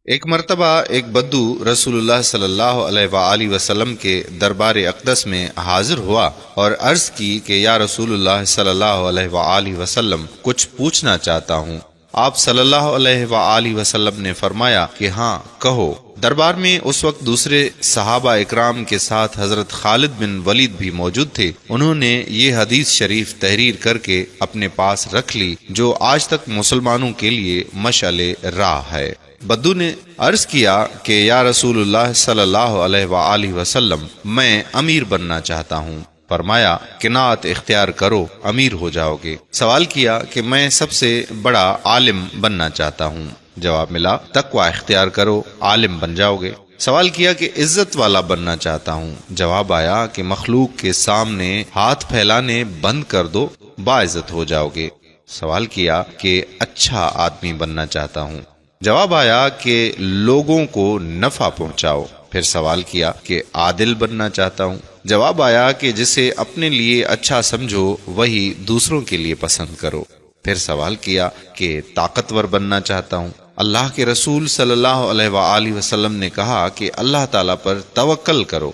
ایک مرتبہ ایک بدو رسول اللہ صلی اللہ علیہ وآلہ وسلم کے دربار اقدس میں حاضر ہوا اور عرض کی کہ یا رسول اللہ صلی اللہ علیہ وآلہ وسلم، کچھ پوچھنا چاہتا ہوں۔ آپ صلی اللہ علیہ وآلہ وسلم نے فرمایا کہ ہاں کہو۔ دربار میں اس وقت دوسرے صحابہ اکرام کے ساتھ حضرت خالد بن ولید بھی موجود تھے۔ انہوں نے یہ حدیث شریف تحریر کر کے اپنے پاس رکھ لی جو آج تک مسلمانوں کے لیے مشعل راہ ہے۔ بدو نے عرض کیا کہ یا رسول اللہ صلی اللہ علیہ وآلہ وسلم، میں امیر بننا چاہتا ہوں۔ فرمایا قناعت اختیار کرو، امیر ہو جاؤ گے۔ سوال کیا کہ میں سب سے بڑا عالم بننا چاہتا ہوں۔ جواب ملا تقوی اختیار کرو، عالم بن جاؤ گے۔ سوال کیا کہ عزت والا بننا چاہتا ہوں۔ جواب آیا کہ مخلوق کے سامنے ہاتھ پھیلانے بند کر دو، باعزت ہو جاؤ گے۔ سوال کیا کہ اچھا آدمی بننا چاہتا ہوں۔ جواب آیا کہ لوگوں کو نفع پہنچاؤ۔ پھر سوال کیا کہ عادل بننا چاہتا ہوں۔ جواب آیا کہ جسے اپنے لیے اچھا سمجھو وہی دوسروں کے لیے پسند کرو۔ پھر سوال کیا کہ طاقتور بننا چاہتا ہوں۔ اللہ کے رسول صلی اللہ علیہ وآلہ وسلم نے کہا کہ اللہ تعالیٰ پر توکل کرو۔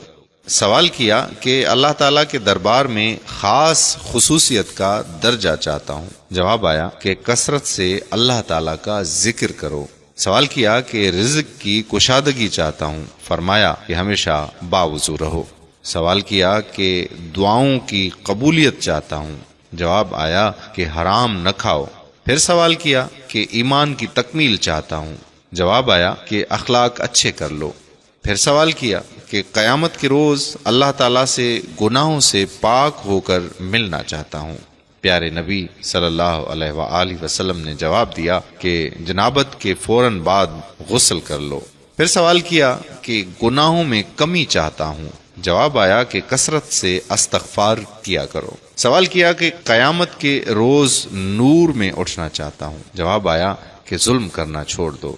سوال کیا کہ اللہ تعالیٰ کے دربار میں خاص خصوصیت کا درجہ چاہتا ہوں۔ جواب آیا کہ کثرت سے اللہ تعالیٰ کا ذکر کرو۔ سوال کیا کہ رزق کی کشادگی چاہتا ہوں۔ فرمایا کہ ہمیشہ باوضو رہو۔ سوال کیا کہ دعاؤں کی قبولیت چاہتا ہوں۔ جواب آیا کہ حرام نہ کھاؤ۔ پھر سوال کیا کہ ایمان کی تکمیل چاہتا ہوں۔ جواب آیا کہ اخلاق اچھے کر لو۔ پھر سوال کیا کہ قیامت کے روز اللہ تعالیٰ سے گناہوں سے پاک ہو کر ملنا چاہتا ہوں۔ پیارے نبی صلی اللہ علیہ وآلہ وسلم نے جواب دیا کہ جنابت کے فوراً بعد غسل کر لو۔ پھر سوال کیا کہ گناہوں میں کمی چاہتا ہوں۔ جواب آیا کہ کثرت سے استغفار کیا کرو۔ سوال کیا کہ قیامت کے روز نور میں اٹھنا چاہتا ہوں۔ جواب آیا کہ ظلم کرنا چھوڑ دو۔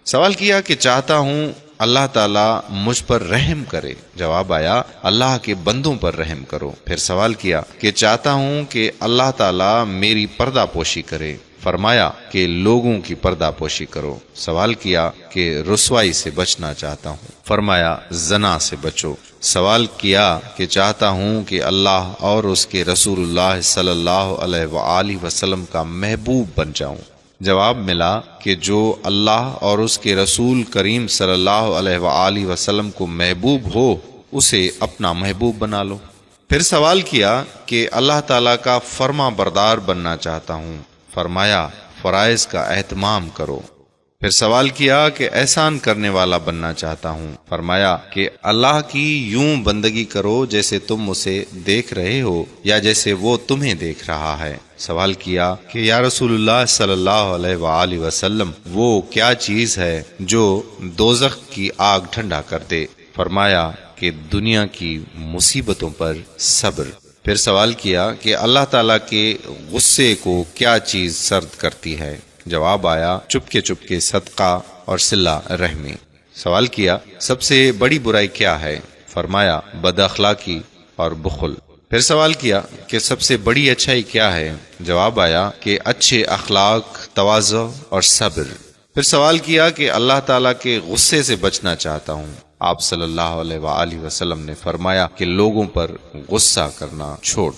سوال کیا کہ چاہتا ہوں اللہ تعالیٰ مجھ پر رحم کرے۔ جواب آیا اللہ کے بندوں پر رحم کرو۔ پھر سوال کیا کہ چاہتا ہوں کہ اللہ تعالیٰ میری پردہ پوشی کرے۔ فرمایا کہ لوگوں کی پردہ پوشی کرو۔ سوال کیا کہ رسوائی سے بچنا چاہتا ہوں۔ فرمایا زنا سے بچو۔ سوال کیا کہ چاہتا ہوں کہ اللہ اور اس کے رسول اللہ صلی اللہ علیہ وآلہ وسلم کا محبوب بن جاؤں۔ جواب ملا کہ جو اللہ اور اس کے رسول کریم صلی اللہ علیہ وآلہ وسلم کو محبوب ہو اسے اپنا محبوب بنا لو۔ پھر سوال کیا کہ اللہ تعالیٰ کا فرما بردار بننا چاہتا ہوں۔ فرمایا فرائض کا اہتمام کرو۔ پھر سوال کیا کہ احسان کرنے والا بننا چاہتا ہوں۔ فرمایا کہ اللہ کی یوں بندگی کرو جیسے تم اسے دیکھ رہے ہو یا جیسے وہ تمہیں دیکھ رہا ہے۔ سوال کیا کہ یا رسول اللہ صلی اللہ علیہ وآلہ وسلم، وہ کیا چیز ہے جو دوزخ کی آگ ٹھنڈا کر دے؟ فرمایا کہ دنیا کی مصیبتوں پر صبر۔ پھر سوال کیا کہ اللہ تعالیٰ کے غصے کو کیا چیز سرد کرتی ہے؟ جواب آیا چپکے صدقہ اور صلہ رحمی۔ سوال کیا سب سے بڑی برائی کیا ہے؟ فرمایا بد اخلاقی اور بخل۔ پھر سوال کیا کہ سب سے بڑی اچھائی کیا ہے؟ جواب آیا کہ اچھے اخلاق، تواضع اور صبر۔ پھر سوال کیا کہ اللہ تعالیٰ کے غصے سے بچنا چاہتا ہوں۔ آپ صلی اللہ علیہ وآلہ وسلم نے فرمایا کہ لوگوں پر غصہ کرنا چھوڑ